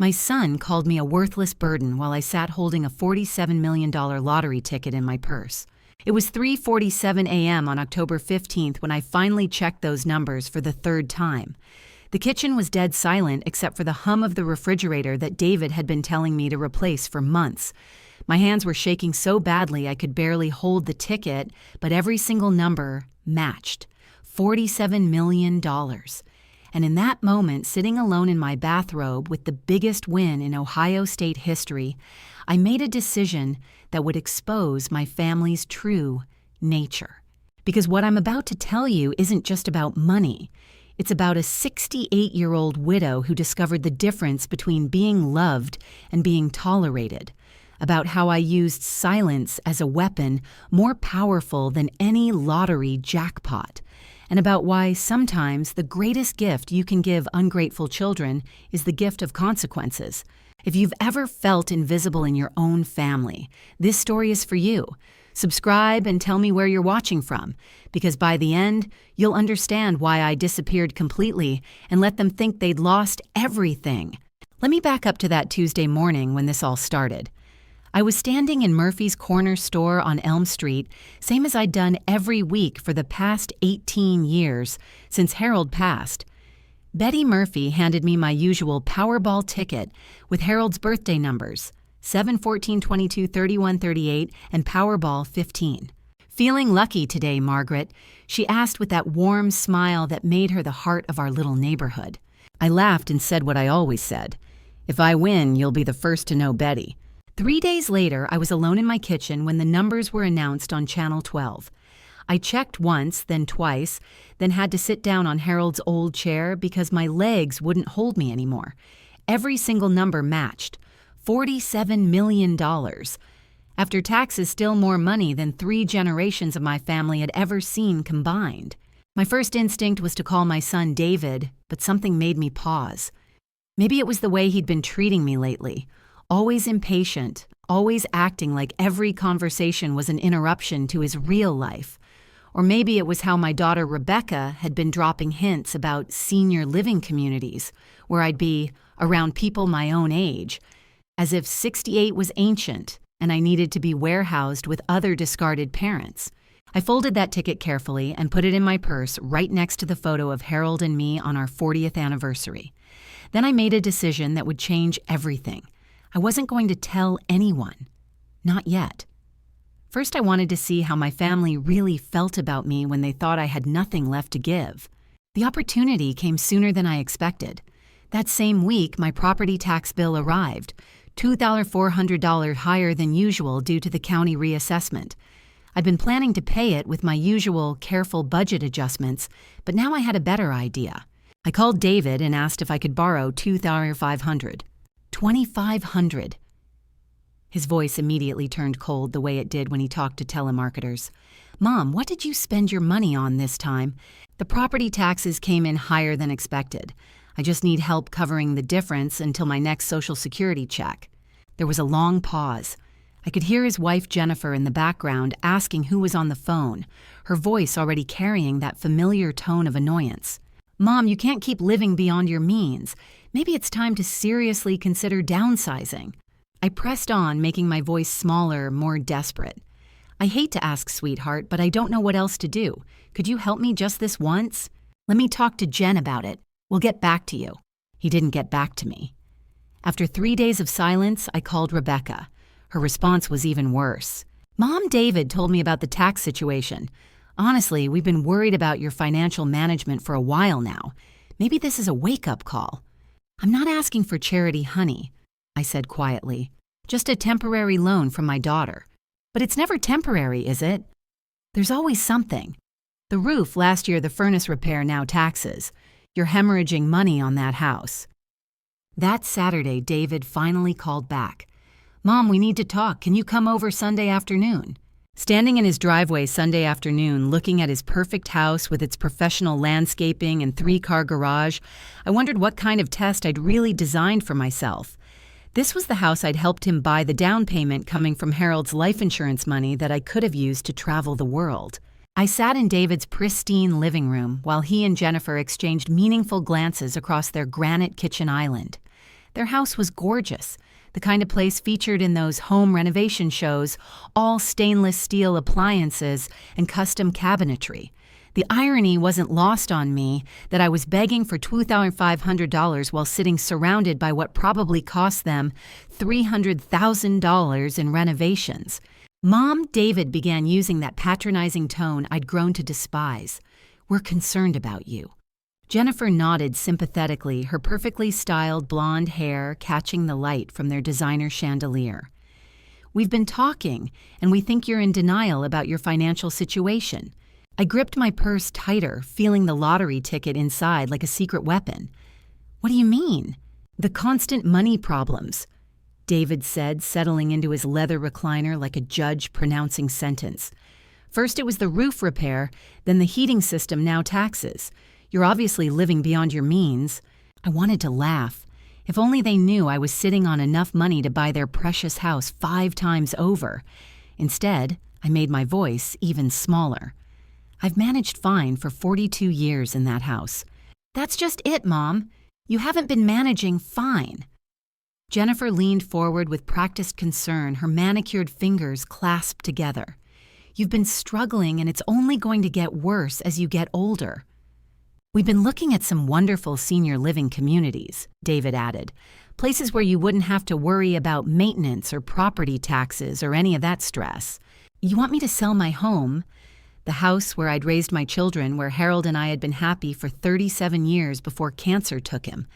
My son called me a worthless burden while I sat holding a $47 million lottery ticket in my purse. It was 3:47 a.m. on October 15th when I finally checked those numbers for the third time. The kitchen was dead silent except for the hum of the refrigerator that David had been telling me to replace for months. My hands were shaking so badly I could barely hold the ticket, but every single number matched. $47 million. And in that moment, sitting alone in my bathrobe with the biggest win in Ohio State history, I made a decision that would expose my family's true nature. Because what I'm about to tell you isn't just about money. It's about a 68-year-old widow who discovered the difference between being loved and being tolerated. About how I used silence as a weapon more powerful than any lottery jackpot. And about why sometimes the greatest gift you can give ungrateful children is the gift of consequences. If you've ever felt invisible in your own family, this story is for you. Subscribe and tell me where you're watching from, because by the end, you'll understand why I disappeared completely and let them think they'd lost everything. Let me back up to that Tuesday morning when this all started. I was standing in Murphy's Corner store on Elm Street, same as I'd done every week for the past 18 years, since Harold passed. Betty Murphy handed me my usual Powerball ticket with Harold's birthday numbers, 7, 14, 22, 31, 38, and Powerball 15. "Feeling lucky today, Margaret?" she asked with that warm smile that made her the heart of our little neighborhood. I laughed and said what I always said. "If I win, you'll be the first to know, Betty." 3 days later, I was alone in my kitchen when the numbers were announced on Channel 12. I checked once, then twice, then had to sit down on Harold's old chair because my legs wouldn't hold me anymore. Every single number matched. $47 million. After taxes, still more money than 3 generations of my family had ever seen combined. My first instinct was to call my son David, but something made me pause. Maybe it was the way he'd been treating me lately. Always impatient, always acting like every conversation was an interruption to his real life. Or maybe it was how my daughter Rebecca had been dropping hints about senior living communities, where I'd be around people my own age, as if 68 was ancient and I needed to be warehoused with other discarded parents. I folded that ticket carefully and put it in my purse right next to the photo of Harold and me on our 40th anniversary. Then I made a decision that would change everything. I wasn't going to tell anyone. Not yet. First, I wanted to see how my family really felt about me when they thought I had nothing left to give. The opportunity came sooner than I expected. That same week, my property tax bill arrived, $2,400 higher than usual due to the county reassessment. I'd been planning to pay it with my usual careful budget adjustments, but now I had a better idea. I called David and asked if I could borrow $2,500. $2,500. His voice immediately turned cold the way it did when he talked to telemarketers. "Mom, what did you spend your money on this time?" "The property taxes came in higher than expected. I just need help covering the difference until my next Social Security check." There was a long pause. I could hear his wife Jennifer in the background asking who was on the phone, her voice already carrying that familiar tone of annoyance. "Mom, you can't keep living beyond your means. Maybe it's time to seriously consider downsizing." I pressed on, making my voice smaller, more desperate. "I hate to ask, sweetheart, but I don't know what else to do. Could you help me just this once?" "Let me talk to Jen about it. We'll get back to you." He didn't get back to me. After 3 days of silence, I called Rebecca. Her response was even worse. "Mom, David told me about the tax situation. Honestly, we've been worried about your financial management for a while now. Maybe this is a wake-up call." "I'm not asking for charity, honey," I said quietly. "Just a temporary loan from my daughter." "But it's never temporary, is it?" "There's always something. The roof last year, the furnace repair, now taxes. You're hemorrhaging money on that house." That Saturday, David finally called back. "Mom, we need to talk. Can you come over Sunday afternoon?" Standing in his driveway Sunday afternoon, looking at his perfect house with its professional landscaping and 3-car garage, I wondered what kind of test I'd really designed for myself. This was the house I'd helped him buy, the down payment coming from Harold's life insurance money that I could have used to travel the world. I sat in David's pristine living room while he and Jennifer exchanged meaningful glances across their granite kitchen island. Their house was gorgeous, the kind of place featured in those home renovation shows, all stainless steel appliances and custom cabinetry. The irony wasn't lost on me that I was begging for $2,500 while sitting surrounded by what probably cost them $300,000 in renovations. Mom, David began using that patronizing tone I'd grown to despise. "We're concerned about you." Jennifer nodded sympathetically, her perfectly styled blonde hair catching the light from their designer chandelier. "We've been talking, and we think you're in denial about your financial situation." I gripped my purse tighter, feeling the lottery ticket inside like a secret weapon. "What do you mean?" "The constant money problems," David said, settling into his leather recliner like a judge pronouncing sentence. "First it was the roof repair, then the heating system, now taxes. You're obviously living beyond your means." I wanted to laugh. If only they knew I was sitting on enough money to buy their precious house 5 times over. Instead, I made my voice even smaller. "I've managed fine for 42 years in that house." "That's just it, Mom. You haven't been managing fine." Jennifer leaned forward with practiced concern, her manicured fingers clasped together. "You've been struggling, and it's only going to get worse as you get older." "We've been looking at some wonderful senior living communities," David added. "Places where you wouldn't have to worry about maintenance or property taxes or any of that stress." "You want me to sell my home?" The house where I'd raised my children, where Harold and I had been happy for 37 years before cancer took him,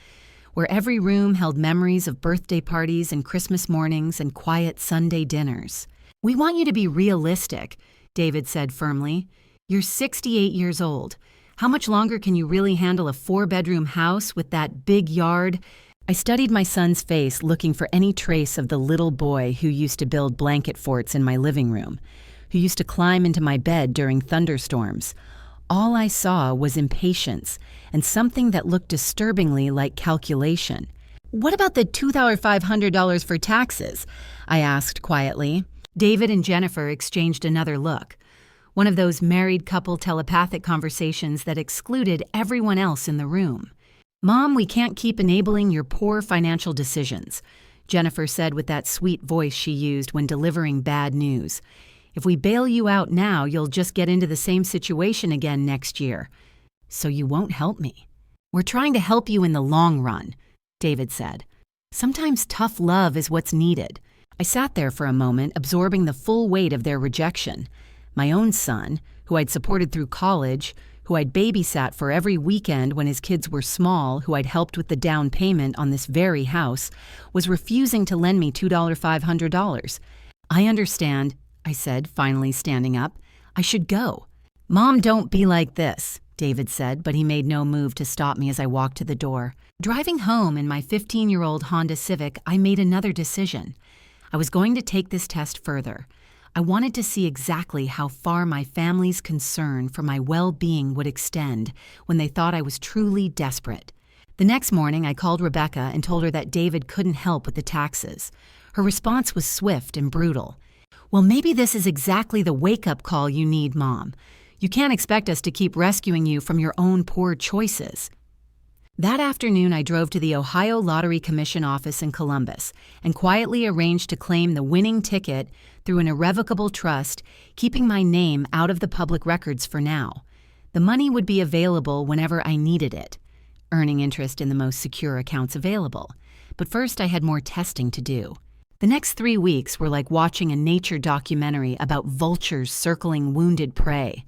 where every room held memories of birthday parties and Christmas mornings and quiet Sunday dinners. "We want you to be realistic," David said firmly. "You're 68 years old. How much longer can you really handle a 4-bedroom house with that big yard?" I studied my son's face, looking for any trace of the little boy who used to build blanket forts in my living room, who used to climb into my bed during thunderstorms. All I saw was impatience and something that looked disturbingly like calculation. "What about the $2,500 for taxes?" I asked quietly. David and Jennifer exchanged another look, one of those married couple telepathic conversations that excluded everyone else in the room. "Mom, we can't keep enabling your poor financial decisions," Jennifer said with that sweet voice she used when delivering bad news. "If we bail you out now, you'll just get into the same situation again next year. So you won't help me." "We're trying to help you in the long run," David said. "Sometimes tough love is what's needed." I sat there for a moment, absorbing the full weight of their rejection. My own son, who I'd supported through college, who I'd babysat for every weekend when his kids were small, who I'd helped with the down payment on this very house, was refusing to lend me $2,500. "I understand," I said, finally standing up. "I should go." "Mom, don't be like this," David said, but he made no move to stop me as I walked to the door. Driving home in my 15-year-old Honda Civic, I made another decision. I was going to take this test further. I wanted to see exactly how far my family's concern for my well-being would extend when they thought I was truly desperate. The next morning, I called Rebecca and told her that David couldn't help with the taxes. Her response was swift and brutal. "Well, maybe this is exactly the wake-up call you need, Mom. You can't expect us to keep rescuing you from your own poor choices." That afternoon, I drove to the Ohio Lottery Commission office in Columbus and quietly arranged to claim the winning ticket through an irrevocable trust, keeping my name out of the public records for now. The money would be available whenever I needed it, earning interest in the most secure accounts available. But first, I had more testing to do. The next 3 weeks were like watching a nature documentary about vultures circling wounded prey.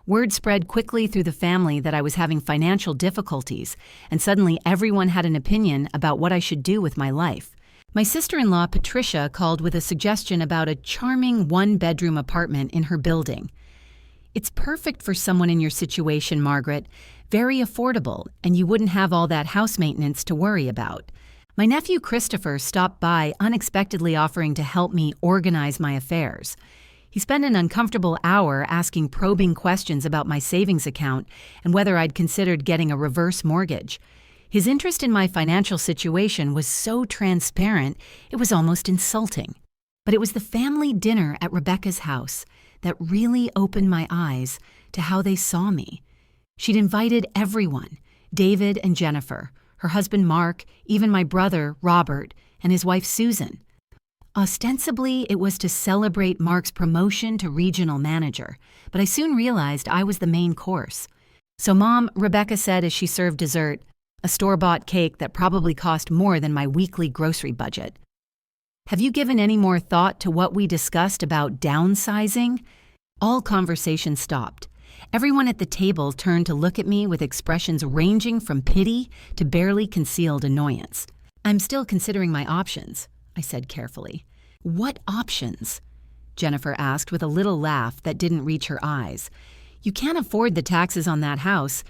Word spread quickly through the family that I was having financial difficulties, and suddenly everyone had an opinion about what I should do with my life. My sister-in-law, Patricia, called with a suggestion about a charming 1-bedroom apartment in her building. "It's perfect for someone in your situation, Margaret. Very affordable, and you wouldn't have all that house maintenance to worry about." My nephew Christopher stopped by, unexpectedly offering to help me organize my affairs. He spent an uncomfortable hour asking probing questions about my savings account and whether I'd considered getting a reverse mortgage. His interest in my financial situation was so transparent, it was almost insulting. But it was the family dinner at Rebecca's house that really opened my eyes to how they saw me. She'd invited everyone, David and Jennifer, her husband Mark, even my brother Robert, and his wife Susan. Ostensibly, it was to celebrate Mark's promotion to regional manager, but I soon realized I was the main course. So Mom, Rebecca said as she served dessert, a store-bought cake that probably cost more than my weekly grocery budget. Have you given any more thought to what we discussed about downsizing? All conversation stopped. Everyone at the table turned to look at me with expressions ranging from pity to barely concealed annoyance. I'm still considering my options, I said carefully. What options? Jennifer asked with a little laugh that didn't reach her eyes. You can't afford the taxes on that house.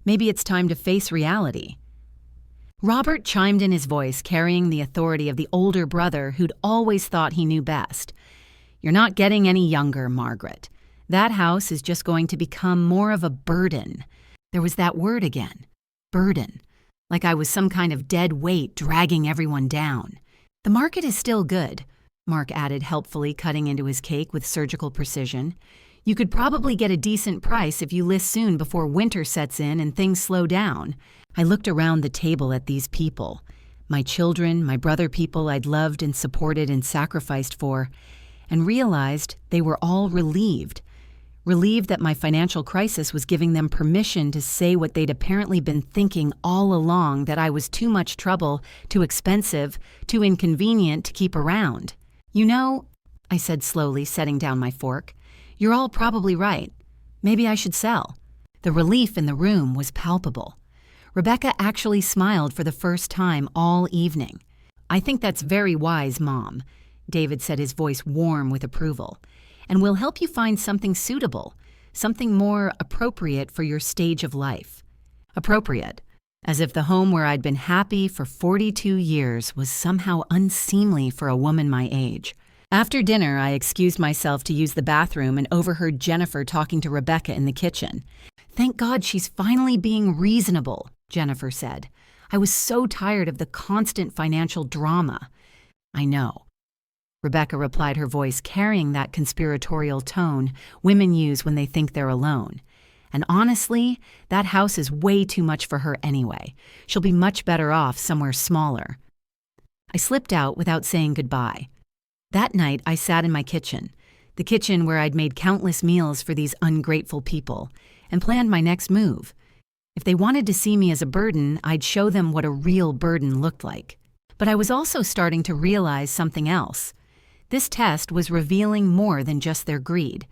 Maybe it's time to face reality. Robert chimed in his voice, carrying the authority of the older brother who'd always thought he knew best. You're not getting any younger, Margaret. That house is just going to become more of a burden. There was that word again. Burden. Like I was some kind of dead weight dragging everyone down. The market is still good, Mark added helpfully, cutting into his cake with surgical precision. You could probably get a decent price if you list soon before winter sets in and things slow down. I looked around the table at these people. My children, my brother, people I'd loved and supported and sacrificed for, and realized they were all relieved. Relieved that my financial crisis was giving them permission to say what they'd apparently been thinking all along, that I was too much trouble, too expensive, too inconvenient to keep around. You know, I said slowly, setting down my fork, you're all probably right. Maybe I should sell. The relief in the room was palpable. Rebecca actually smiled for the first time all evening. I think that's very wise, Mom, David said, his voice warm with approval. And we'll help you find something suitable, something more appropriate for your stage of life. Appropriate, as if the home where I'd been happy for 42 years was somehow unseemly for a woman my age. After dinner, I excused myself to use the bathroom and overheard Jennifer talking to Rebecca in the kitchen. Thank God she's finally being reasonable, Jennifer said. I was so tired of the constant financial drama. I know. Rebecca replied, her voice carrying that conspiratorial tone women use when they think they're alone. And honestly, that house is way too much for her anyway. She'll be much better off somewhere smaller. I slipped out without saying goodbye. That night, I sat in my kitchen, the kitchen where I'd made countless meals for these ungrateful people, and planned my next move. If they wanted to see me as a burden, I'd show them what a real burden looked like. But I was also starting to realize something else. This test was revealing more than just their greed.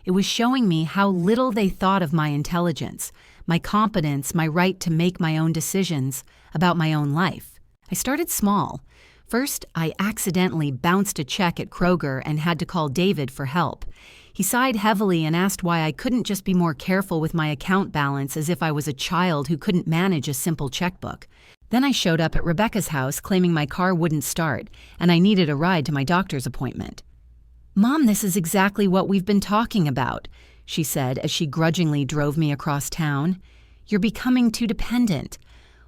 It was showing me how little they thought of my intelligence, my competence, my right to make my own decisions about my own life. I started small. First, I accidentally bounced a check at Kroger and had to call David for help. He sighed heavily and asked why I couldn't just be more careful with my account balance, as if I was a child who couldn't manage a simple checkbook. Then I showed up at Rebecca's house claiming my car wouldn't start and I needed a ride to my doctor's appointment. Mom, this is exactly what we've been talking about, she said as she grudgingly drove me across town. You're becoming too dependent.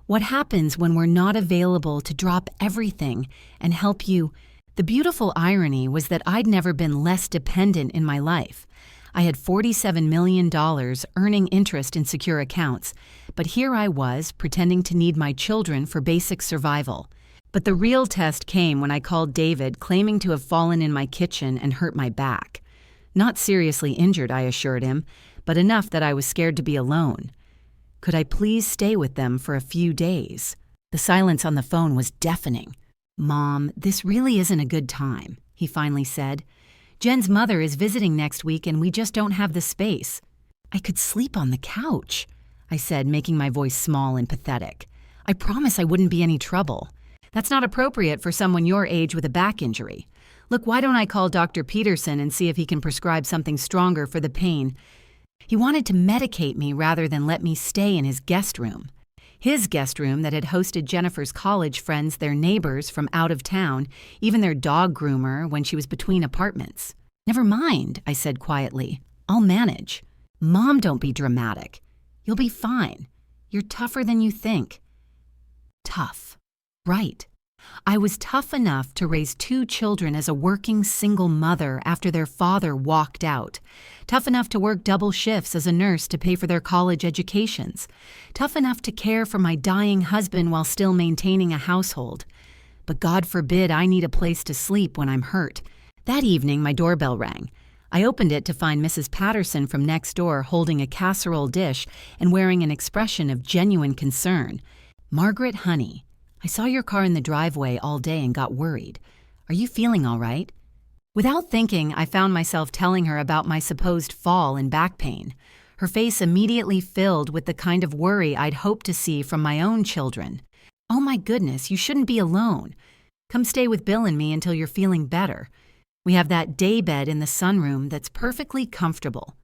What happens when we're not available to drop everything and help you? The beautiful irony was that I'd never been less dependent in my life. I had $47 million earning interest in secure accounts, but here I was pretending to need my children for basic survival. But the real test came when I called David, claiming to have fallen in my kitchen and hurt my back. Not seriously injured, I assured him, but enough that I was scared to be alone. Could I please stay with them for a few days? The silence on the phone was deafening. Mom, this really isn't a good time, he finally said. Jen's mother is visiting next week and we just don't have the space. I could sleep on the couch, I said, making my voice small and pathetic. I promise I wouldn't be any trouble. That's not appropriate for someone your age with a back injury. Look, why don't I call Dr. Peterson and see if he can prescribe something stronger for the pain? He wanted to medicate me rather than let me stay in his guest room. His guest room that had hosted Jennifer's college friends, their neighbors from out of town, even their dog groomer when she was between apartments. Never mind, I said quietly. I'll manage. Mom, don't be dramatic. You'll be fine. You're tougher than you think. Tough. Right. I was tough enough to raise 2 children as a working single mother after their father walked out. Tough enough to work double shifts as a nurse to pay for their college educations. Tough enough to care for my dying husband while still maintaining a household. But God forbid I need a place to sleep when I'm hurt. That evening, my doorbell rang. I opened it to find Mrs. Patterson from next door holding a casserole dish and wearing an expression of genuine concern. "Margaret, honey, I saw your car in the driveway all day and got worried. Are you feeling all right?" Without thinking, I found myself telling her about my supposed fall and back pain. Her face immediately filled with the kind of worry I'd hoped to see from my own children. "Oh my goodness, you shouldn't be alone. Come stay with Bill and me until you're feeling better. We have that day bed in the sunroom that's perfectly comfortable."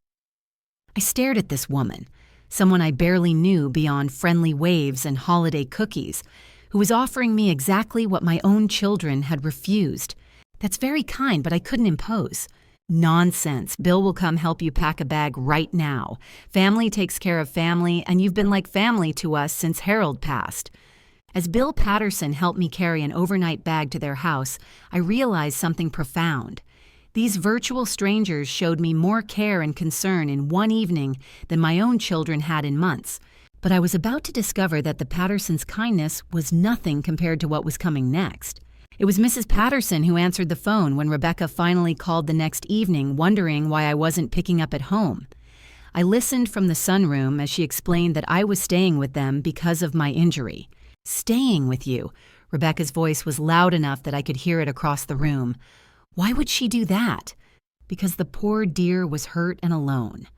I stared at this woman, someone I barely knew beyond friendly waves and holiday cookies, who was offering me exactly what my own children had refused. "That's very kind, but I couldn't impose." "Nonsense. Bill will come help you pack a bag right now. Family takes care of family, and you've been like family to us since Harold passed." As Bill Patterson helped me carry an overnight bag to their house, I realized something profound. These virtual strangers showed me more care and concern in one evening than my own children had in months. But I was about to discover that the Pattersons' kindness was nothing compared to what was coming next. It was Mrs. Patterson who answered the phone when Rebecca finally called the next evening, wondering why I wasn't picking up at home. I listened from the sunroom as she explained that I was staying with them because of my injury. "Staying with you?" Rebecca's voice was loud enough that I could hear it across the room. "Why would she do that?" "Because the poor dear was hurt and alone,"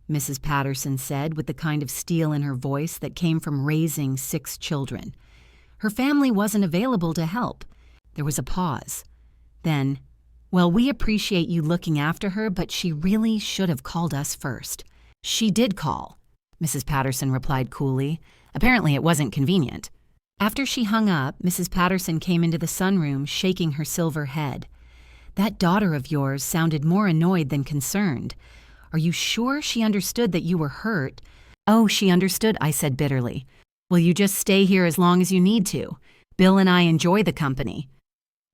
Mrs. Patterson said with the kind of steel in her voice that came from raising 6 children. "Her family wasn't available to help." There was a pause. Then, "Well, we appreciate you looking after her, but she really should have called us first." "She did call," Mrs. Patterson replied coolly. "Apparently it wasn't convenient." After she hung up, Mrs. Patterson came into the sunroom, shaking her silver head. "That daughter of yours sounded more annoyed than concerned. Are you sure she understood that you were hurt?" "Oh, she understood," I said bitterly. "Will you just stay here as long as you need to? Bill and I enjoy the company."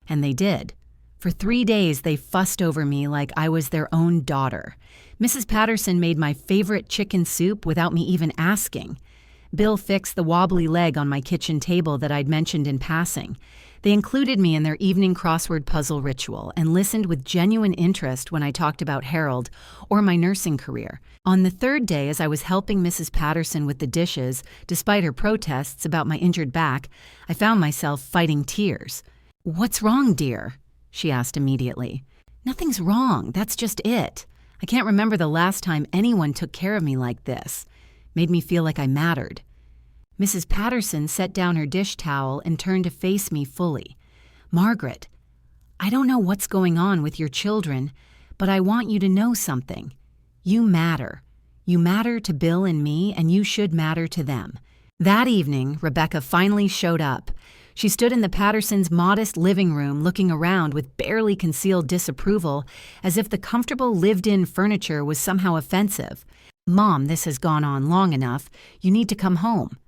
And they did. For 3 days, they fussed over me like I was their own daughter. Mrs. Patterson made my favorite chicken soup without me even asking. Bill fixed the wobbly leg on my kitchen table that I'd mentioned in passing. They included me in their evening crossword puzzle ritual and listened with genuine interest when I talked about Harold or my nursing career. On the 3rd day, as I was helping Mrs. Patterson with the dishes, despite her protests about my injured back, I found myself fighting tears. "What's wrong, dear?" she asked immediately. "Nothing's wrong. That's just it. I can't remember the last time anyone took care of me like this. Made me feel like I mattered." Mrs. Patterson set down her dish towel and turned to face me fully. "Margaret, I don't know what's going on with your children, but I want you to know something. You matter. You matter to Bill and me, and you should matter to them." That evening, Rebecca finally showed up. She stood in the Pattersons' modest living room looking around with barely concealed disapproval, as if the comfortable lived-in furniture was somehow offensive. "Mom, this has gone on long enough. You need to come home."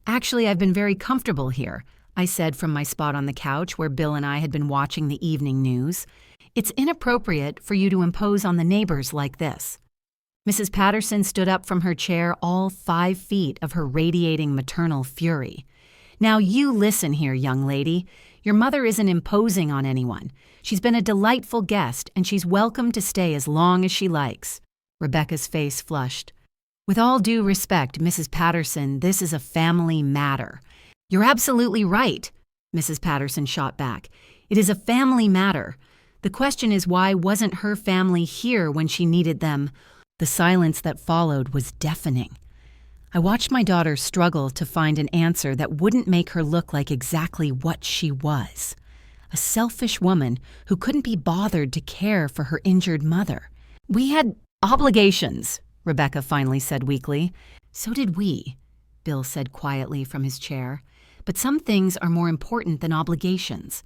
"Actually, I've been very comfortable here," I said from my spot on the couch where Bill and I had been watching the evening news. "It's inappropriate for you to impose on the neighbors like this." Mrs. Patterson stood up from her chair, all 5 feet of her radiating maternal fury. "Now you listen here, young lady. Your mother isn't imposing on anyone. She's been a delightful guest, and she's welcome to stay as long as she likes." Rebecca's face flushed. "With all due respect, Mrs. Patterson, this is a family matter." "You're absolutely right," Mrs. Patterson shot back. "It is a family matter. The question is, why wasn't her family here when she needed them?" The silence that followed was deafening. I watched my daughter struggle to find an answer that wouldn't make her look like exactly what she was. A selfish woman who couldn't be bothered to care for her injured mother. "We had obligations," Rebecca finally said weakly. "So did we," Bill said quietly from his chair. "But some things are more important than obligations."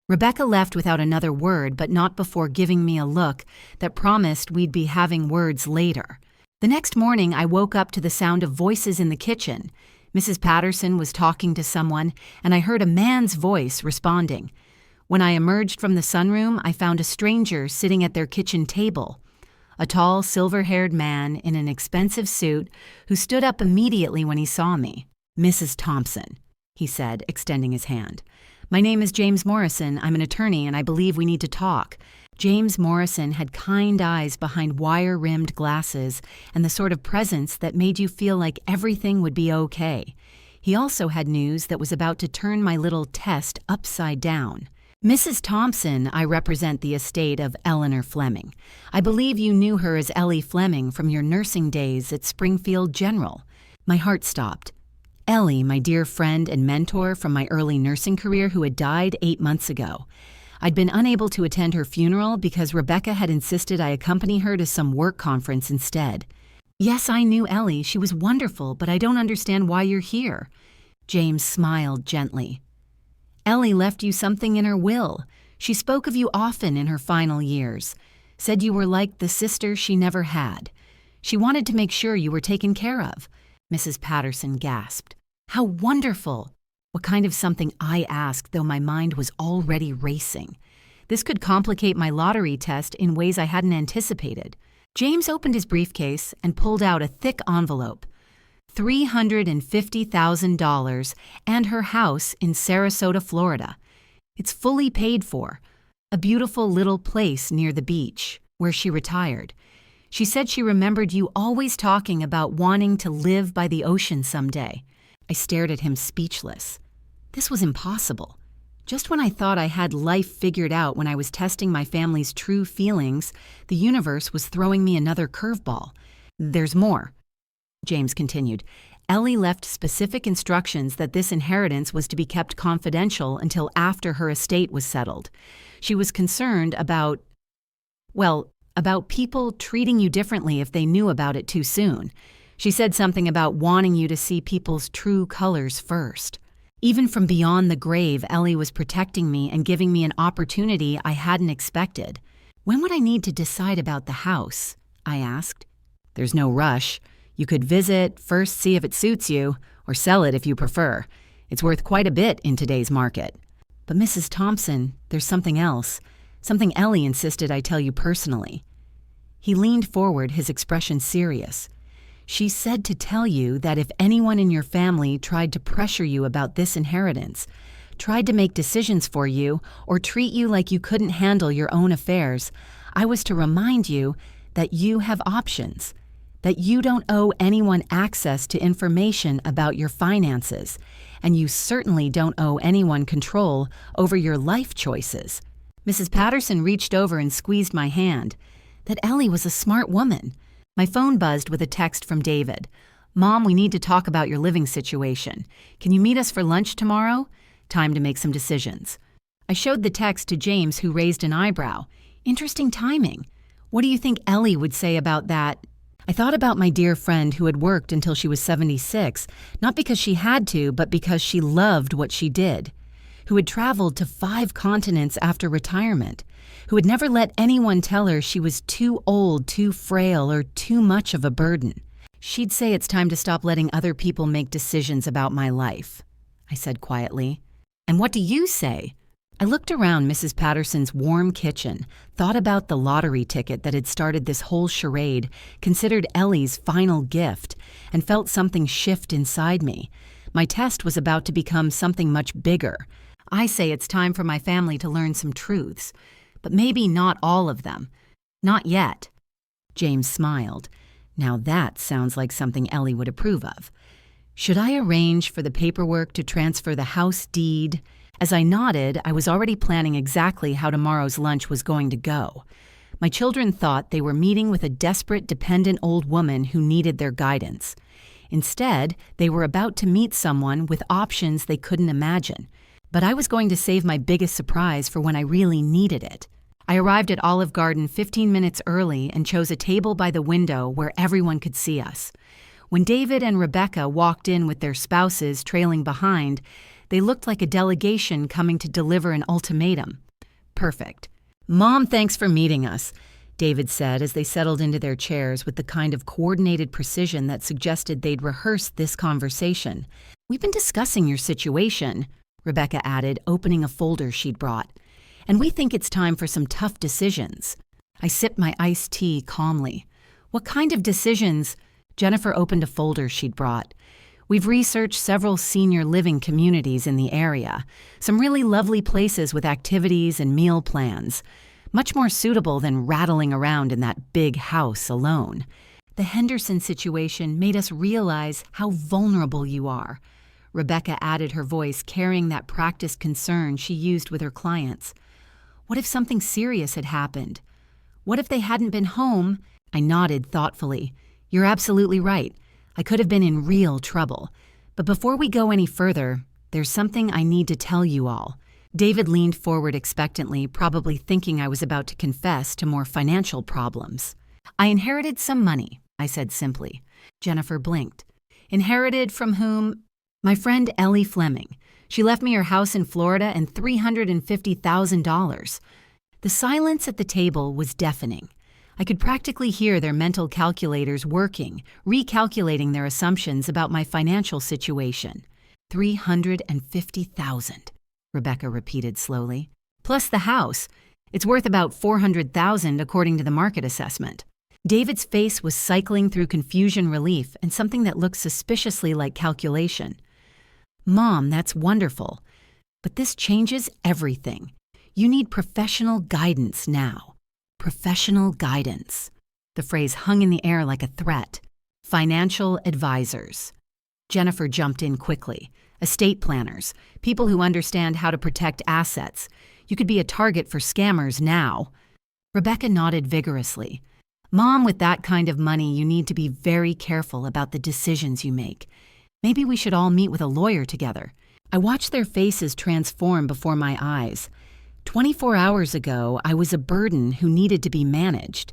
Rebecca left without another word, but not before giving me a look that promised we'd be having words later. The next morning, I woke up to the sound of voices in the kitchen. Mrs. Patterson was talking to someone, and I heard a man's voice responding. When I emerged from the sunroom, I found a stranger sitting at their kitchen table. A tall, silver-haired man in an expensive suit who stood up immediately when he saw me. "Mrs. Thompson," he said, extending his hand. "My name is James Morrison. I'm an attorney, and I believe we need to talk." James Morrison had kind eyes behind wire-rimmed glasses and the sort of presence that made you feel like everything would be okay. He also had news that was about to turn my little test upside down. "Mrs. Thompson, I represent the estate of Eleanor Fleming. I believe you knew her as Ellie Fleming from your nursing days at Springfield General." My heart stopped. Ellie, my dear friend and mentor from my early nursing career who had died 8 months ago. I'd been unable to attend her funeral because Rebecca had insisted I accompany her to some work conference instead. "Yes, I knew Ellie. She was wonderful, but I don't understand why you're here." James smiled gently. "Ellie left you something in her will. She spoke of you often in her final years. Said you were like the sister she never had. She wanted to make sure you were taken care of." Mrs. Patterson gasped. "How wonderful!" What kind of something, I asked, though my mind was already racing. This could complicate my lottery test in ways I hadn't anticipated. James opened his briefcase and pulled out a thick envelope. $350,000 and her house in Sarasota, Florida. It's fully paid for. A beautiful little place near the beach, where she retired. She said she remembered you always talking about wanting to live by the ocean someday. I stared at him speechless. This was impossible. Just when I thought I had life figured out when I was testing my family's true feelings, the universe was throwing me another curveball. "There's more," James continued. "Ellie left specific instructions that this inheritance was to be kept confidential until after her estate was settled. She was concerned about people treating you differently if they knew about it too soon. She said something about wanting you to see people's true colors first. Even from beyond the grave, Ellie was protecting me and giving me an opportunity I hadn't expected." "When would I need to decide about the house?" I asked. "There's no rush. You could visit, first see if it suits you, or sell it if you prefer. It's worth quite a bit in today's market." "But Mrs. Thompson, there's something else. Something Ellie insisted I tell you personally." He leaned forward, his expression serious. "She said to tell you that if anyone in your family tried to pressure you about this inheritance, tried to make decisions for you, or treat you like you couldn't handle your own affairs, I was to remind you that you have options, that you don't owe anyone access to information about your finances, and you certainly don't owe anyone control over your life choices." Mrs. Patterson reached over and squeezed my hand. That Ellie was a smart woman. My phone buzzed with a text from David. "Mom, we need to talk about your living situation. Can you meet us for lunch tomorrow? Time to make some decisions." I showed the text to James, who raised an eyebrow. "Interesting timing. What do you think Ellie would say about that?" I thought about my dear friend who had worked until she was 76, not because she had to, but because she loved what she did, who had traveled to 5 continents after retirement, who had never let anyone tell her she was too old, too frail, or too much of a burden. "She'd say it's time to stop letting other people make decisions about my life," I said quietly. "And what do you say?" I looked around Mrs. Patterson's warm kitchen, thought about the lottery ticket that had started this whole charade, considered Ellie's final gift, and felt something shift inside me. My test was about to become something much bigger. I say it's time for my family to learn some truths, but maybe not all of them. Not yet. James smiled. Now that sounds like something Ellie would approve of. Should I arrange for the paperwork to transfer the house deed? As I nodded, I was already planning exactly how tomorrow's lunch was going to go. My children thought they were meeting with a desperate, dependent old woman who needed their guidance. Instead, they were about to meet someone with options they couldn't imagine. But I was going to save my biggest surprise for when I really needed it. I arrived at Olive Garden 15 minutes early and chose a table by the window where everyone could see us. When David and Rebecca walked in with their spouses trailing behind, they looked like a delegation coming to deliver an ultimatum. Perfect. "Mom, thanks for meeting us. David said as they settled into their chairs with the kind of coordinated precision that suggested they'd rehearsed this conversation. "We've been discussing your situation," Rebecca added, opening a folder she'd brought. "And we think it's time for some tough decisions." I sipped my iced tea calmly. "What kind of decisions?" Jennifer opened a folder she'd brought. "We've researched several senior living communities in the area, some really lovely places with activities and meal plans, much more suitable than rattling around in that big house alone. The Henderson situation made us realize how vulnerable you are." Rebecca added her voice, carrying that practiced concern she used with her clients. "What if something serious had happened? What if they hadn't been home?" I nodded thoughtfully. "You're absolutely right. I could have been in real trouble. But before we go any further, there's something I need to tell you all." David leaned forward expectantly, probably thinking I was about to confess to more financial problems. "I inherited some money," I said simply. Jennifer blinked. "Inherited from whom?" "My friend Ellie Fleming. She left me her house in Florida and $350,000. The silence at the table was deafening. I could practically hear their mental calculators working, recalculating their assumptions about my financial situation. $350,000, Rebecca repeated slowly. "Plus the house. It's worth about $400,000 according to the market assessment." David's face was cycling through confusion, relief, and something that looked suspiciously like calculation. "Mom, that's wonderful. But this changes everything. You need professional guidance now." Professional guidance. The phrase hung in the air like a threat. Financial advisors. Jennifer jumped in quickly. Estate planners. People who understand how to protect assets. You could be a target for scammers now. Rebecca nodded vigorously. "Mom, with that kind of money, you need to be very careful about the decisions you make. Maybe we should all meet with a lawyer together." I watched their faces transform before my eyes. 24 hours ago, I was a burden who needed to be managed.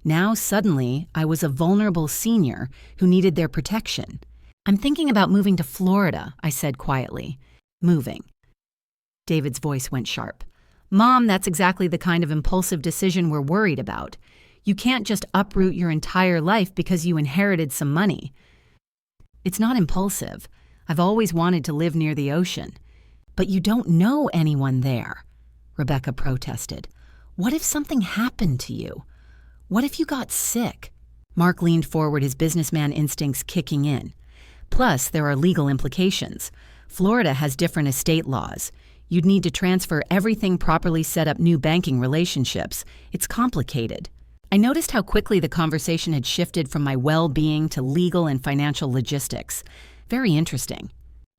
Now, suddenly, I was a vulnerable senior who needed their protection. "I'm thinking about moving to Florida," I said quietly. "Moving." David's voice went sharp. "Mom, that's exactly the kind of impulsive decision we're worried about. You can't just uproot your entire life because you inherited some money." "It's not impulsive. I've always wanted to live near the ocean." "But you don't know anyone there," Rebecca protested. "What if something happened to you? What if you got sick?" Mark leaned forward, his businessman instincts kicking in. "Plus, there are legal implications. Florida has different estate laws. You'd need to transfer everything, properly set up new banking relationships. It's complicated." I noticed how quickly the conversation had shifted from my well-being to legal and financial logistics. Very interesting.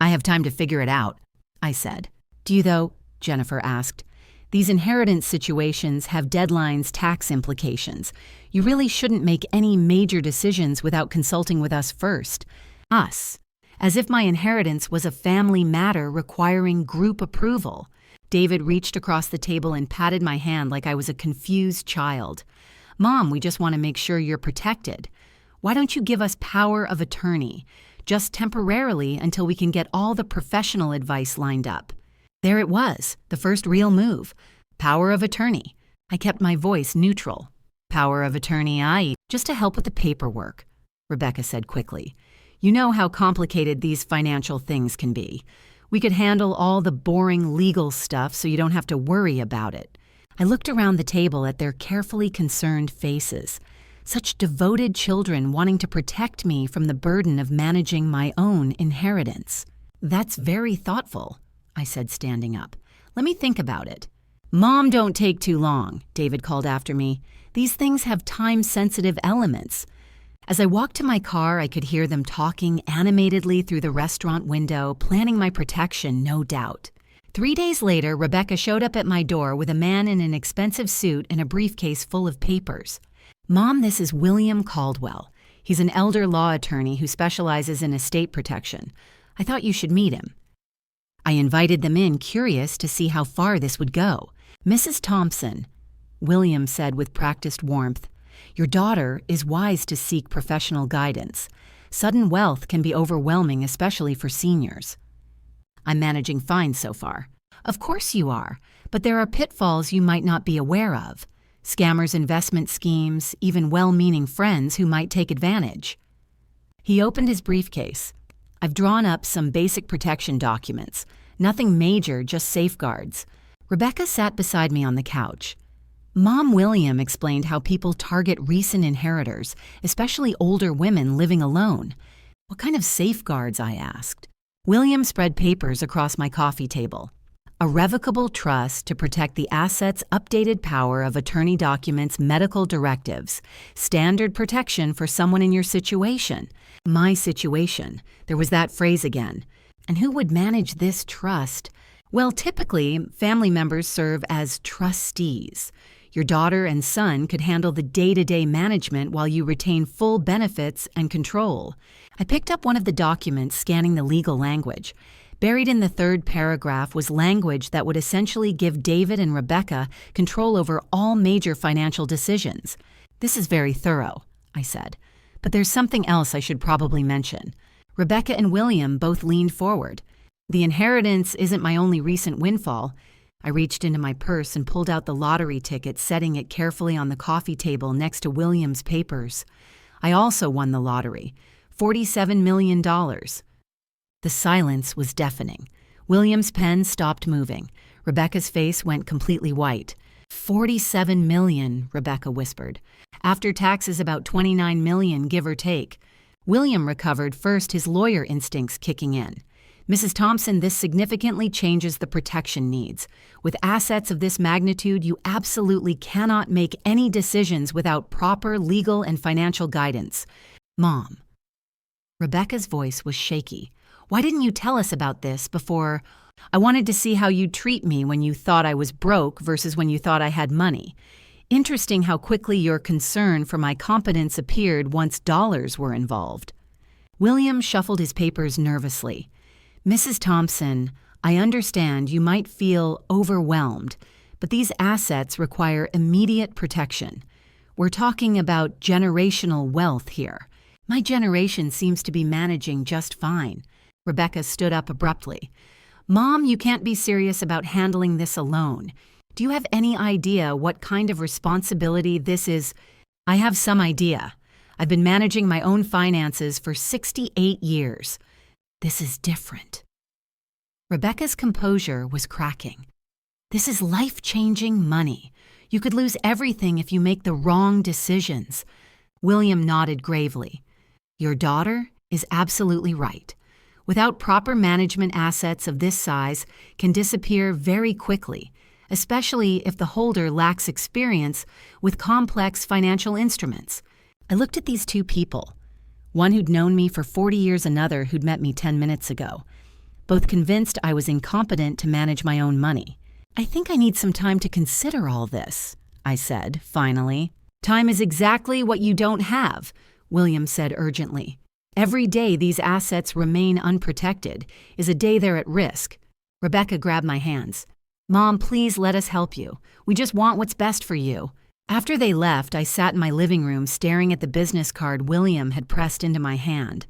"I have time to figure it out," I said. "Do you, though?" Jennifer asked. "These inheritance situations have deadlines, tax implications. You really shouldn't make any major decisions without consulting with us first." Us. As if my inheritance was a family matter requiring group approval. David reached across the table and patted my hand like I was a confused child. "Mom, we just want to make sure you're protected. Why don't you give us power of attorney, just temporarily until we can get all the professional advice lined up?" There it was, the first real move. Power of attorney. I kept my voice neutral. "Power of attorney, just to help with the paperwork," Rebecca said quickly. "You know how complicated these financial things can be. We could handle all the boring legal stuff so you don't have to worry about it." I looked around the table at their carefully concerned faces. Such devoted children wanting to protect me from the burden of managing my own inheritance. "That's very thoughtful," I said, standing up. "Let me think about it." "Mom, don't take too long," David called after me. "These things have time-sensitive elements." As I walked to my car, I could hear them talking animatedly through the restaurant window, planning my protection, no doubt. 3 days later, Rebecca showed up at my door with a man in an expensive suit and a briefcase full of papers. "Mom, this is William Caldwell. He's an elder law attorney who specializes in estate protection. I thought you should meet him." I invited them in, curious to see how far this would go. "Mrs. Thompson," William said with practiced warmth, "your daughter is wise to seek professional guidance. Sudden wealth can be overwhelming, especially for seniors." "I'm managing fine so far." "Of course you are, but there are pitfalls you might not be aware of. Scammers' investment schemes, even well-meaning friends who might take advantage. He opened his briefcase. I've drawn up some basic protection documents. Nothing major, just safeguards. Rebecca sat beside me on the couch. Mom William explained how people target recent inheritors, especially older women living alone. What kind of safeguards, I asked. William spread papers across my coffee table. A revocable trust to protect the assets' updated power of attorney documents, medical directives. Standard protection for someone in your situation. My situation. There was that phrase again. And who would manage this trust? Well, typically, family members serve as trustees. Your daughter and son could handle the day-to-day management while you retain full benefits and control. I picked up one of the documents, scanning the legal language. Buried in the third paragraph was language that would essentially give David and Rebecca control over all major financial decisions. This is very thorough, I said. But there's something else I should probably mention. Rebecca and William both leaned forward. The inheritance isn't my only recent windfall. I reached into my purse and pulled out the lottery ticket, setting it carefully on the coffee table next to William's papers. I also won the lottery, $47 million. The silence was deafening. William's pen stopped moving. Rebecca's face went completely white. $47 million, Rebecca whispered. After taxes, about $29 million, give or take. William recovered first, his lawyer instincts kicking in. Mrs. Thompson, this significantly changes the protection needs. With assets of this magnitude, you absolutely cannot make any decisions without proper legal and financial guidance. Mom. Rebecca's voice was shaky. Why didn't you tell us about this before? I wanted to see how you'd treat me when you thought I was broke versus when you thought I had money. Interesting how quickly your concern for my competence appeared once dollars were involved. William shuffled his papers nervously. Mrs. Thompson, I understand you might feel overwhelmed, but these assets require immediate protection. We're talking about generational wealth here. My generation seems to be managing just fine. Rebecca stood up abruptly. Mom, you can't be serious about handling this alone. Do you have any idea what kind of responsibility this is? I have some idea. I've been managing my own finances for 68 years. This is different. Rebecca's composure was cracking. This is life-changing money. You could lose everything if you make the wrong decisions. William nodded gravely. Your daughter is absolutely right. Without proper management, assets of this size can disappear very quickly, especially if the holder lacks experience with complex financial instruments. I looked at these two people, one who'd known me for 40 years, another who'd met me 10 minutes ago, both convinced I was incompetent to manage my own money. I think I need some time to consider all this, I said, finally. Time is exactly what you don't have, William said urgently. Every day these assets remain unprotected is a day they're at risk. Rebecca grabbed my hands. Mom, please let us help you. We just want what's best for you. After they left, I sat in my living room staring at the business card William had pressed into my hand.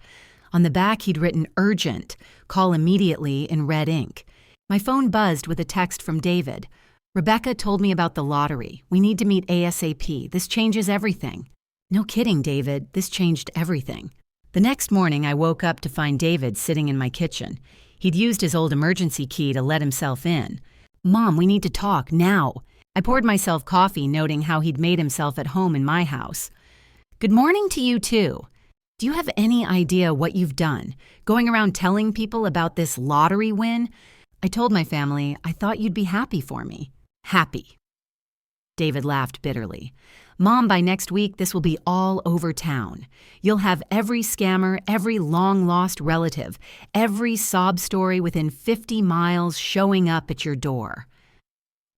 On the back, he'd written urgent, call immediately in red ink. My phone buzzed with a text from David. Rebecca told me about the lottery. We need to meet ASAP. This changes everything. No kidding, David. This changed everything. The next morning, I woke up to find David sitting in my kitchen. He'd used his old emergency key to let himself in. Mom, we need to talk, now. I poured myself coffee, noting how he'd made himself at home in my house. Good morning to you, too. Do you have any idea what you've done? Going around telling people about this lottery win? I told my family I thought you'd be happy for me. Happy. David laughed bitterly. Mom, by next week, this will be all over town. You'll have every scammer, every long-lost relative, every sob story within 50 miles showing up at your door.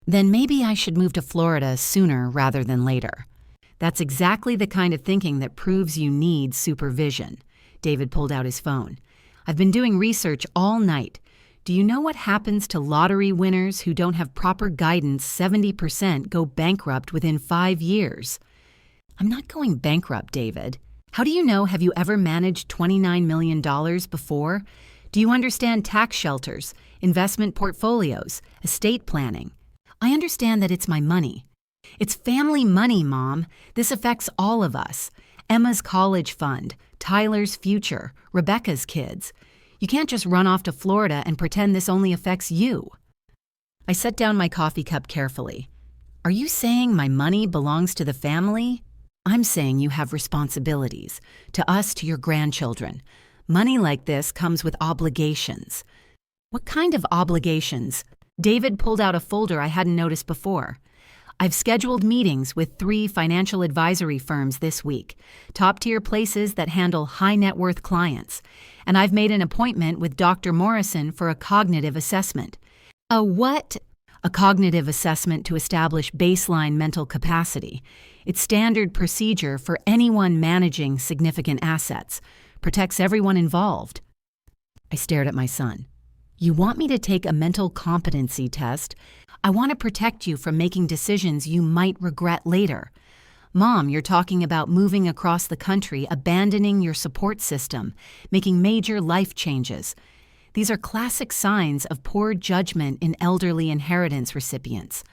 Then maybe I should move to Florida sooner rather than later. That's exactly the kind of thinking that proves you need supervision. David pulled out his phone. I've been doing research all night. Do you know what happens to lottery winners who don't have proper guidance? 70% go bankrupt within 5 years. I'm not going bankrupt, David. How do you know? Have you ever managed $29 million before? Do you understand tax shelters, investment portfolios, estate planning? I understand that it's my money. It's family money, Mom. This affects all of us. Emma's college fund, Tyler's future, Rebecca's kids. You can't just run off to Florida and pretend this only affects you. I set down my coffee cup carefully. Are you saying my money belongs to the family? I'm saying you have responsibilities. To us, to your grandchildren. Money like this comes with obligations. What kind of obligations? David pulled out a folder I hadn't noticed before. I've scheduled meetings with 3 financial advisory firms this week, top-tier places that handle high-net-worth clients. And I've made an appointment with Dr. Morrison for a cognitive assessment. A what? A cognitive assessment to establish baseline mental capacity. It's standard procedure for anyone managing significant assets. Protects everyone involved. I stared at my son. You want me to take a mental competency test? I want to protect you from making decisions you might regret later. Mom, you're talking about moving across the country, abandoning your support system, making major life changes. These are classic signs of poor judgment in elderly inheritance recipients.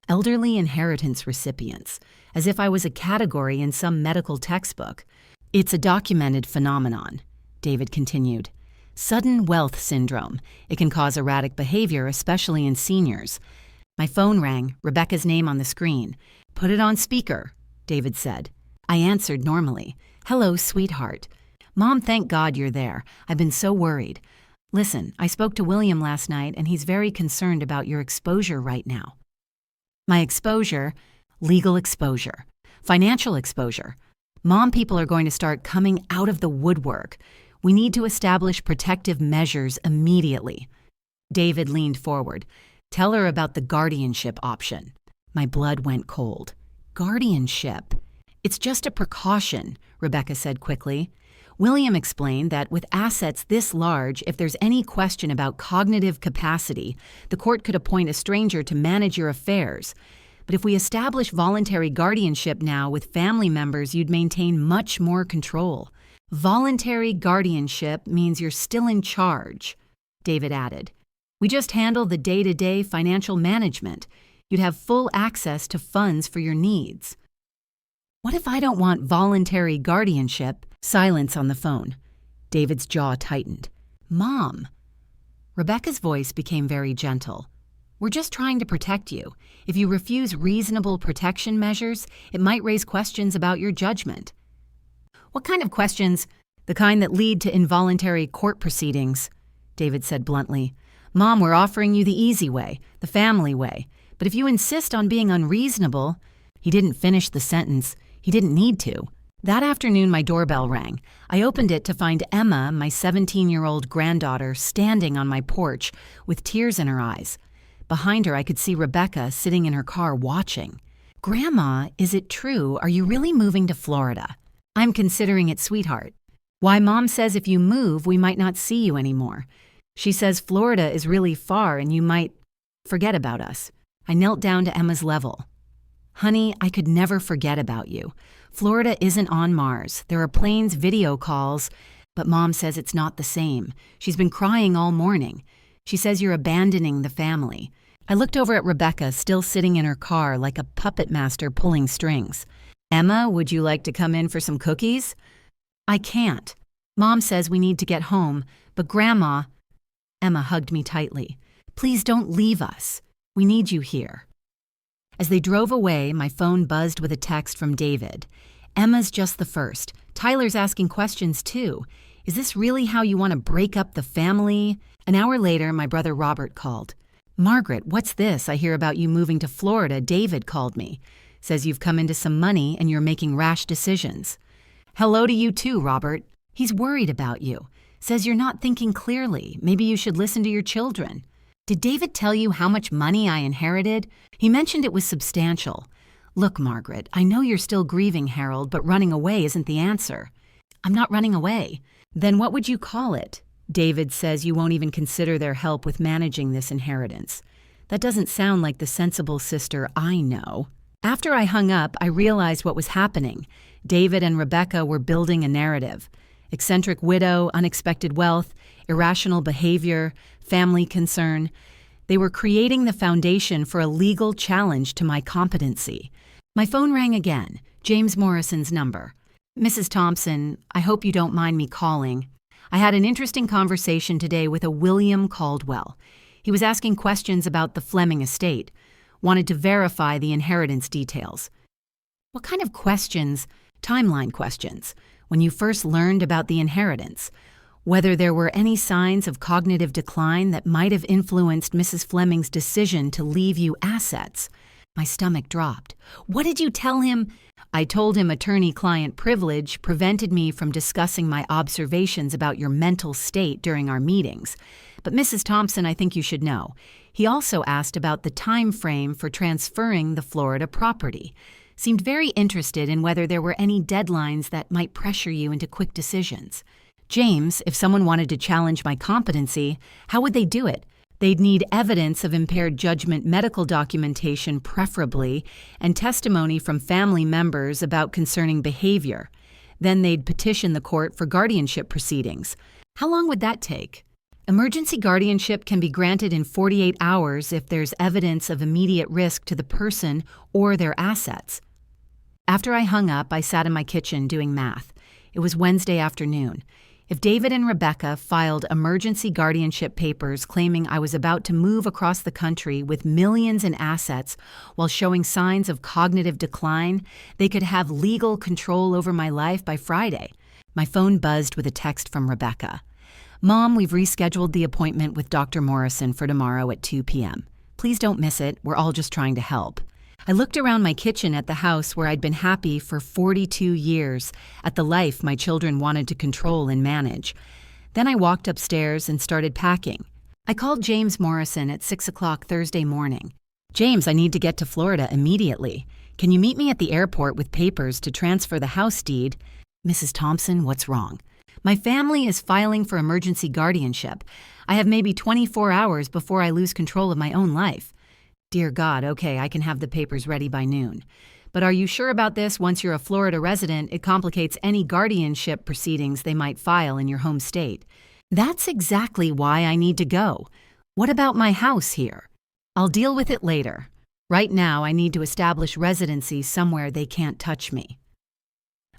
Elderly inheritance recipients, as if I was a category in some medical textbook. It's a documented phenomenon, David continued. Sudden wealth syndrome. It can cause erratic behavior, especially in seniors. My phone rang, Rebecca's name on the screen. Put it on speaker, David said. I answered normally. Hello, sweetheart. Mom, thank God you're there. I've been so worried. Listen, I spoke to William last night and he's very concerned about your exposure right now. My exposure? Legal exposure. Financial exposure. Mom, people are going to start coming out of the woodwork. We need to establish protective measures immediately. David leaned forward. Tell her about the guardianship option. My blood went cold. Guardianship? It's just a precaution, Rebecca said quickly. William explained that with assets this large, if there's any question about cognitive capacity, the court could appoint a stranger to manage your affairs. But if we establish voluntary guardianship now with family members, you'd maintain much more control. Voluntary guardianship means you're still in charge, David added. We just handle the day-to-day financial management. You'd have full access to funds for your needs. What if I don't want voluntary guardianship? Silence on the phone. David's jaw tightened. Mom. Rebecca's voice became very gentle. We're just trying to protect you. If you refuse reasonable protection measures, it might raise questions about your judgment. What kind of questions? The kind that lead to involuntary court proceedings, David said bluntly. Mom, we're offering you the easy way, the family way. But if you insist on being unreasonable... He didn't finish the sentence. He didn't need to. That afternoon, my doorbell rang. I opened it to find Emma, my 17-year-old granddaughter, standing on my porch with tears in her eyes. Behind her, I could see Rebecca sitting in her car watching. Grandma, is it true? Are you really moving to Florida? I'm considering it, sweetheart. Why, Mom says if you move, we might not see you anymore. She says Florida is really far and you might forget about us. I knelt down to Emma's level. Honey, I could never forget about you. Florida isn't on Mars. There are planes, video calls, but Mom says it's not the same. She's been crying all morning. She says you're abandoning the family. I looked over at Rebecca, still sitting in her car like a puppet master pulling strings. Emma, would you like to come in for some cookies? I can't. Mom says we need to get home, but Grandma... Emma hugged me tightly. Please don't leave us. We need you here. As they drove away, my phone buzzed with a text from David. Emma's just the first. Tyler's asking questions too. Is this really how you want to break up the family? An hour later, my brother Robert called. Margaret, what's this? I hear about you moving to Florida. David called me. Says you've come into some money and you're making rash decisions. Hello to you too, Robert. He's worried about you. Says you're not thinking clearly. Maybe you should listen to your children. Did David tell you how much money I inherited? He mentioned it was substantial. Look, Margaret, I know you're still grieving Harold, but running away isn't the answer. I'm not running away. Then what would you call it? David says you won't even consider their help with managing this inheritance. That doesn't sound like the sensible sister I know. After I hung up, I realized what was happening. David and Rebecca were building a narrative. Eccentric widow, unexpected wealth, irrational behavior, family concern. They were creating the foundation for a legal challenge to my competency. My phone rang again, James Morrison's number. Mrs. Thompson, I hope you don't mind me calling. I had an interesting conversation today with a William Caldwell. He was asking questions about the Fleming estate, wanted to verify the inheritance details. What kind of questions? Timeline questions. When you first learned about the inheritance, whether there were any signs of cognitive decline that might have influenced Mrs. Fleming's decision to leave you assets. My stomach dropped. What did you tell him? I told him attorney-client privilege prevented me from discussing my observations about your mental state during our meetings. But Mrs. Thompson, I think you should know. He also asked about the time frame for transferring the Florida property. Seemed very interested in whether there were any deadlines that might pressure you into quick decisions. James, if someone wanted to challenge my competency, how would they do it? They'd need evidence of impaired judgment medical documentation preferably, and testimony from family members about concerning behavior. Then they'd petition the court for guardianship proceedings. How long would that take? Emergency guardianship can be granted in 48 hours if there's evidence of immediate risk to the person or their assets. After I hung up, I sat in my kitchen doing math. It was Wednesday afternoon. If David and Rebecca filed emergency guardianship papers claiming I was about to move across the country with millions in assets while showing signs of cognitive decline, they could have legal control over my life by Friday. My phone buzzed with a text from Rebecca. Mom, we've rescheduled the appointment with Dr. Morrison for tomorrow at 2 p.m. Please don't miss it. We're all just trying to help. I looked around my kitchen at the house where I'd been happy for 42 years, at the life my children wanted to control and manage. Then I walked upstairs and started packing. I called James Morrison at 6 o'clock Thursday morning. James, I need to get to Florida immediately. Can you meet me at the airport with papers to transfer the house deed? Mrs. Thompson, what's wrong? My family is filing for emergency guardianship. I have maybe 24 hours before I lose control of my own life. Dear God, okay, I can have the papers ready by noon. But are you sure about this? Once you're a Florida resident, it complicates any guardianship proceedings they might file in your home state. That's exactly why I need to go. What about my house here? I'll deal with it later. Right now, I need to establish residency somewhere they can't touch me.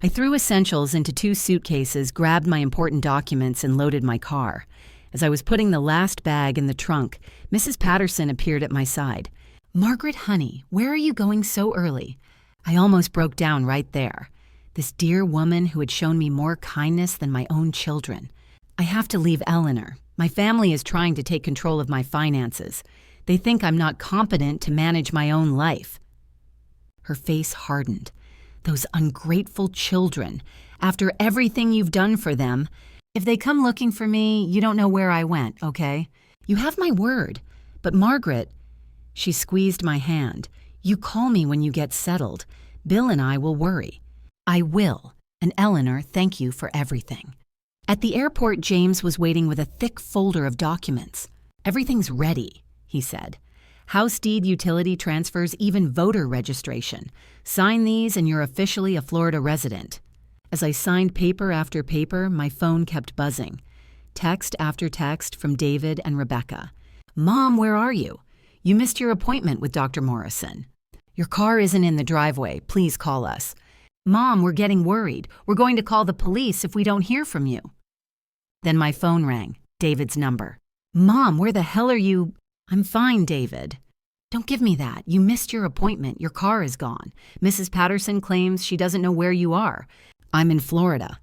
I threw essentials into 2 suitcases, grabbed my important documents, and loaded my car. As I was putting the last bag in the trunk, Mrs. Patterson appeared at my side. Margaret, honey, where are you going so early? I almost broke down right there. This dear woman who had shown me more kindness than my own children. I have to leave Eleanor. My family is trying to take control of my finances. They think I'm not competent to manage my own life. Her face hardened. Those ungrateful children. After everything you've done for them, if they come looking for me, you don't know where I went, okay? You have my word. But Margaret, she squeezed my hand. You call me when you get settled. Bill and I will worry. I will. And Eleanor, thank you for everything. At the airport, James was waiting with a thick folder of documents. Everything's ready, he said. House deed, utility transfers, even voter registration. Sign these and you're officially a Florida resident. As I signed paper after paper, my phone kept buzzing. Text after text from David and Rebecca. Mom, where are you? You missed your appointment with Dr. Morrison. Your car isn't in the driveway. Please call us. Mom, we're getting worried. We're going to call the police if we don't hear from you. Then my phone rang, David's number. Mom, where the hell are you? I'm fine, David. Don't give me that. You missed your appointment. Your car is gone. Mrs. Patterson claims she doesn't know where you are. I'm in Florida.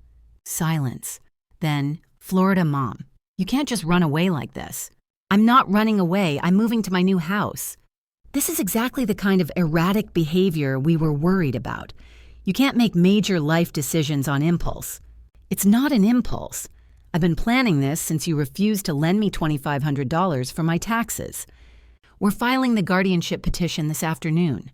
Silence. Then, Florida, Mom. You can't just run away like this. I'm not running away. I'm moving to my new house. This is exactly the kind of erratic behavior we were worried about. You can't make major life decisions on impulse. It's not an impulse. I've been planning this since you refused to lend me $2,500 for my taxes. We're filing the guardianship petition this afternoon.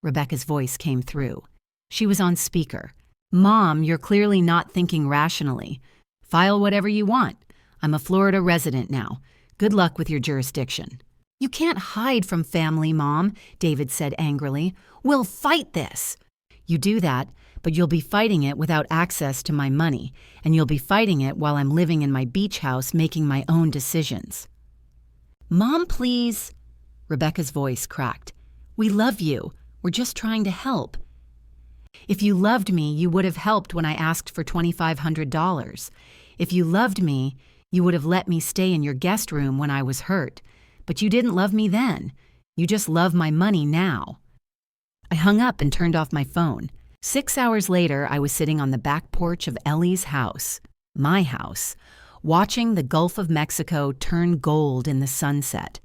Rebecca's voice came through. She was on speaker. Mom, you're clearly not thinking rationally. File whatever you want. I'm a Florida resident now. Good luck with your jurisdiction. You can't hide from family, Mom, David said angrily. We'll fight this. You do that, but you'll be fighting it without access to my money, and you'll be fighting it while I'm living in my beach house making my own decisions. Mom, please. Rebecca's voice cracked. We love you. We're just trying to help. If you loved me, you would have helped when I asked for $2,500. If you loved me, you would have let me stay in your guest room when I was hurt. But you didn't love me then. You just love my money now. I hung up and turned off my phone. 6 hours later, I was sitting on the back porch of Ellie's house, my house, watching the Gulf of Mexico turn gold in the sunset.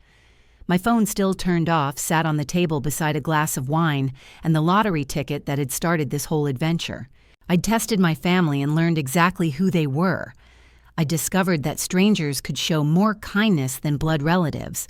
My phone still turned off, sat on the table beside a glass of wine and the lottery ticket that had started this whole adventure. I'd tested my family and learned exactly who they were. I discovered that strangers could show more kindness than blood relatives.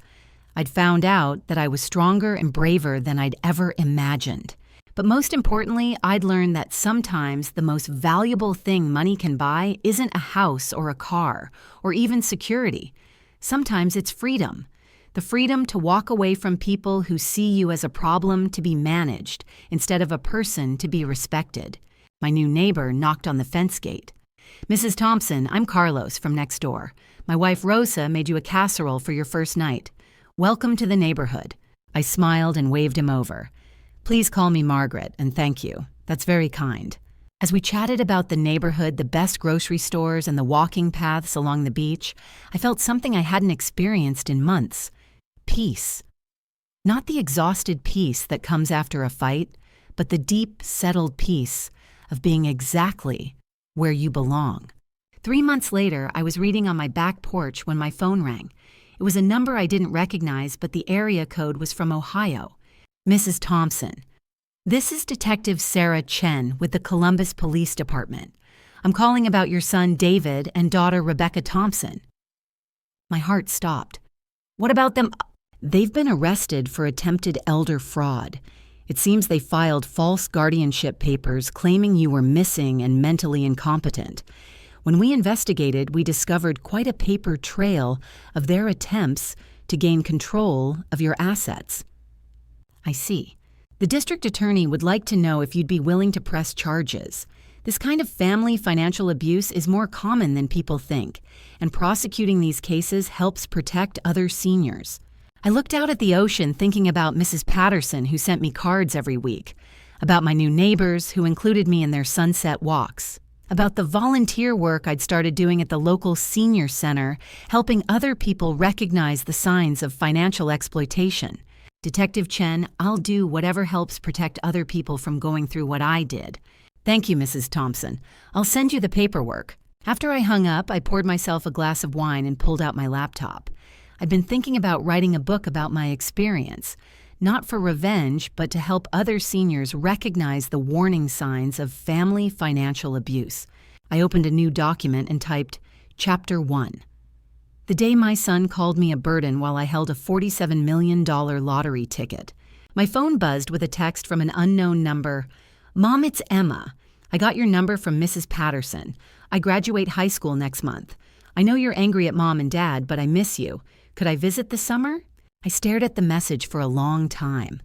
I'd found out that I was stronger and braver than I'd ever imagined. But most importantly, I'd learned that sometimes the most valuable thing money can buy isn't a house or a car, or even security. Sometimes it's freedom. The freedom to walk away from people who see you as a problem to be managed, instead of a person to be respected. My new neighbor knocked on the fence gate. Mrs. Thompson, I'm Carlos from next door. My wife Rosa made you a casserole for your first night. Welcome to the neighborhood. I smiled and waved him over. Please call me Margaret, and thank you. That's very kind. As we chatted about the neighborhood, the best grocery stores, and the walking paths along the beach, I felt something I hadn't experienced in months. Peace. Not the exhausted peace that comes after a fight, but the deep, settled peace of being exactly where you belong. 3 months later, I was reading on my back porch when my phone rang. It was a number I didn't recognize, but the area code was from Ohio. Mrs. Thompson. This is Detective Sarah Chen with the Columbus Police Department. I'm calling about your son David and daughter Rebecca Thompson. My heart stopped. What about them? They've been arrested for attempted elder fraud. It seems they filed false guardianship papers claiming you were missing and mentally incompetent. When we investigated, we discovered quite a paper trail of their attempts to gain control of your assets. I see. The district attorney would like to know if you'd be willing to press charges. This kind of family financial abuse is more common than people think, and prosecuting these cases helps protect other seniors. I looked out at the ocean thinking about Mrs. Patterson, who sent me cards every week, about my new neighbors who included me in their sunset walks, about the volunteer work I'd started doing at the local senior center, helping other people recognize the signs of financial exploitation. Detective Chen, I'll do whatever helps protect other people from going through what I did. Thank you, Mrs. Thompson. I'll send you the paperwork. After I hung up, I poured myself a glass of wine and pulled out my laptop. I'd been thinking about writing a book about my experience, not for revenge, but to help other seniors recognize the warning signs of family financial abuse. I opened a new document and typed, Chapter 1. The day my son called me a burden while I held a $47 million lottery ticket. My phone buzzed with a text from an unknown number. Mom, it's Emma. I got your number from Mrs. Patterson. I graduate high school next month. I know you're angry at Mom and Dad, but I miss you. Could I visit this summer? I stared at the message for a long time.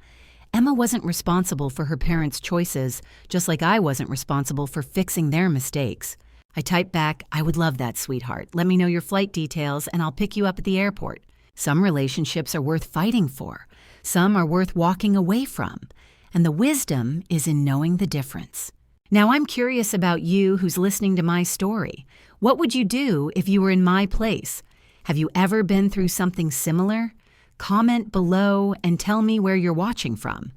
Emma wasn't responsible for her parents' choices, just like I wasn't responsible for fixing their mistakes. I typed back, I would love that, sweetheart. Let me know your flight details and I'll pick you up at the airport. Some relationships are worth fighting for. Some are worth walking away from. And the wisdom is in knowing the difference. Now I'm curious about you who's listening to my story. What would you do if you were in my place? Have you ever been through something similar? Comment below and tell me where you're watching from.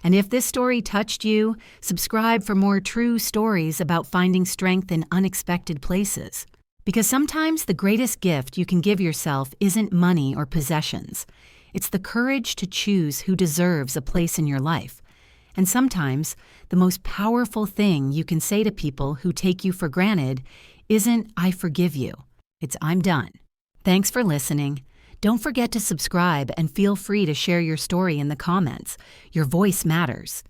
And if this story touched you, subscribe for more true stories about finding strength in unexpected places. Because sometimes the greatest gift you can give yourself isn't money or possessions. It's the courage to choose who deserves a place in your life. And sometimes the most powerful thing you can say to people who take you for granted isn't, I forgive you. It's, I'm done. Thanks for listening. Don't forget to subscribe and feel free to share your story in the comments. Your voice matters.